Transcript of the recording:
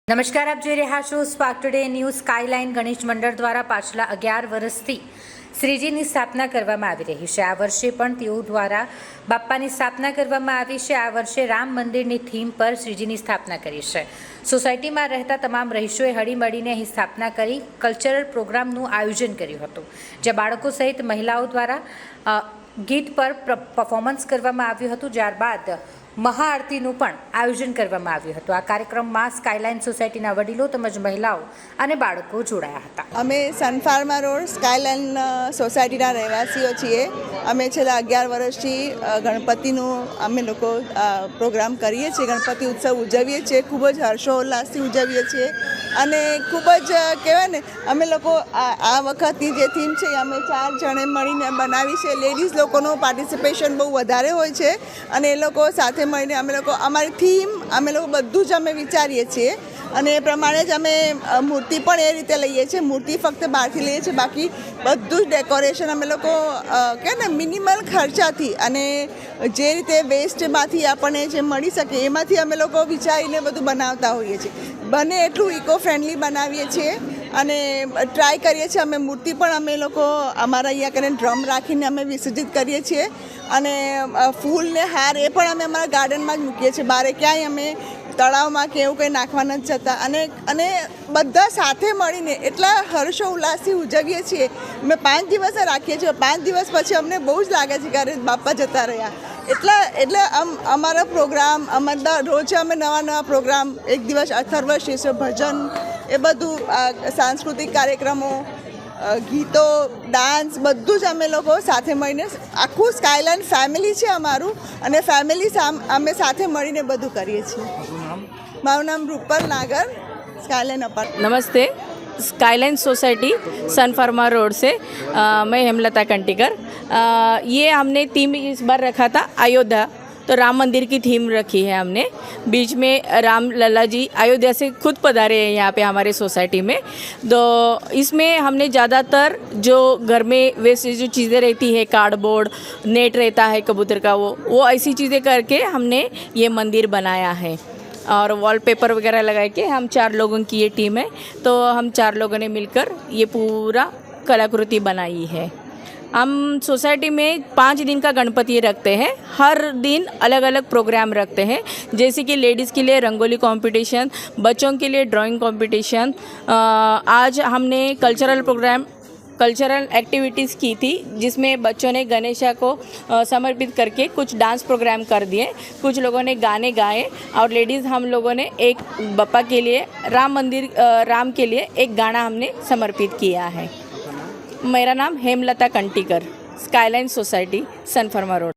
નમસ્કાર, આપ જોઈ રહ્યા છો spark today news. Skyline Ganesh મંડળ દ્વારા પાછલા 11 વર્ષથી શ્રીજીની સ્થાપના કરવામાં આવી રહી છે। આ વર્ષે પણ તેઓ દ્વારા બાપ્પાની સ્થાપના કરવામાં આવી છે। આ વર્ષે રામ મંદિરની થીમ પર શ્રીજીની સ્થાપના કરી છે। સોસાયટીમાં રહેતા તમામ રહીશોએ હળીમળીને અહીં સ્થાપના કરી કલ્ચરલ પ્રોગ્રામનું આયોજન કર્યું હતું, જ્યાં બાળકો સહિત મહિલાઓ દ્વારા ગીત પર પરફોર્મન્સ કરવામાં આવ્યું હતું। ત્યારબાદ મહાઆરતીનું પણ આયોજન કરવામાં આવ્યું હતું। આ કાર્યક્રમમાં સ્કાયલાઇન સોસાયટીના વડીલો તેમજ મહિલાઓ અને બાળકો જોડાયા હતા। અમે સનફાર્મા રોડ સ્કાયલાઇન સોસાયટીના રહેવાસીઓ છીએ। અમે છેલ્લા 11 વર્ષથી ગણપતિનું અમે લોકો પ્રોગ્રામ કરીએ છીએ, ગણપતિ ઉત્સવ ઉજવીએ છીએ, ખૂબ જ હર્ષોલ્લાસથી ઉજવીએ છીએ અને ખૂબ જ કહેવાય ને અમે લોકો આ વખતની જે થીમ છે અમે 4 જણે મળીને બનાવી છે। લેડીઝ લોકોનું પાર્ટિસિપેશન બહુ વધારે હોય છે અને એ લોકો સાથે મળીને અમે લોકો અમારી થીમ અમે લોકો બધું જ અમે વિચારીએ છીએ અને એ પ્રમાણે જ અમે મૂર્તિ પણ એ રીતે લઈએ છીએ। મૂર્તિ ફક્ત બહારથી લઈએ છીએ, બાકી બધું જ ડેકોરેશન અમે લોકો કહે ને મિનિમલ ખર્ચાથી અને જે રીતે વેસ્ટમાંથી આપણને જે મળી શકે એમાંથી અમે લોકો વિચારીને બધું બનાવતા હોઈએ છીએ। બને એટલું ઇકો ફ્રેન્ડલી બનાવીએ છીએ અને ટ્રાય કરીએ છીએ। અમે મૂર્તિ પણ અમે લોકો અમારા અહીંયા કરીને ડ્રમ રાખીને અમે વિસર્જિત કરીએ છીએ અને ફૂલ ને હાર એ પણ અમે અમારા ગાર્ડનમાં જ મૂકીએ છીએ, બહાર ક્યાંય અમે તળાવમાં કે એવું કંઈ નાખવા નથી જતા અને બધા સાથે મળીને એટલા હર્ષો ઉલ્લાસથી ઉજવીએ છીએ। અમે 5 દિવસ રાખીએ છીએ। 5 દિવસ પછી અમને બહુ જ લાગે છે કે અરે બાપા જતા રહ્યા। એટલે અમારા પ્રોગ્રામ અમારા રોજ અમે નવા પ્રોગ્રામ, એક દિવસ અથર્વશીર્ષ ભજન, એ બધું સાંસ્કૃતિક કાર્યક્રમો, ગીતો, ડાન્સ બધું જ અમે લોકો સાથે મળીને આખું સ્કાયલાઇન ફેમિલી છે અમારું અને ફેમિલી અમે સાથે મળીને બધું કરીએ છીએ। મારું નામ રૂપલ नागर, स्काईलाइन अपार्टमेंट। नमस्ते, स्काईलाइन सोसाइटी सनफार्मा रोड से मैं हेमलता कंटीकर। ये हमने थीम इस बार रखा था अयोध्या, तो राम मंदिर की थीम रखी है हमने। बीच में राम लल्ला जी अयोध्या से खुद पधारे हैं यहाँ पे हमारे सोसाइटी में। तो इसमें हमने ज़्यादातर जो घर में वैसे जो चीज़ें रहती है, कार्डबोर्ड, नेट रहता है कबूतर का, वो ऐसी चीज़ें करके हमने ये मंदिर बनाया है और वॉलपेपर वगैरह लगा के हम 4 लोगों की ये टीम है, तो हम 4 लोगों ने मिलकर ये पूरा कलाकृति बनाई है। हम सोसाइटी में 5 दिन का गणपति रखते हैं। हर दिन अलग अलग प्रोग्राम रखते हैं, जैसे कि लेडीज़ के लिए रंगोली कंपटीशन, बच्चों के लिए ड्राइंग कंपटीशन। आज हमने कल्चरल एक्टिविटीज़ की थी, जिसमें बच्चों ने गणेशा को समर्पित करके कुछ डांस प्रोग्राम कर दिए, कुछ लोगों ने गाने गाए और लेडीज़ हम लोगों ने एक बप्पा के लिए राम के लिए एक गाना हमने समर्पित किया है। मेरा नाम Hemlata Kantikar, skyline society Sun Pharma road.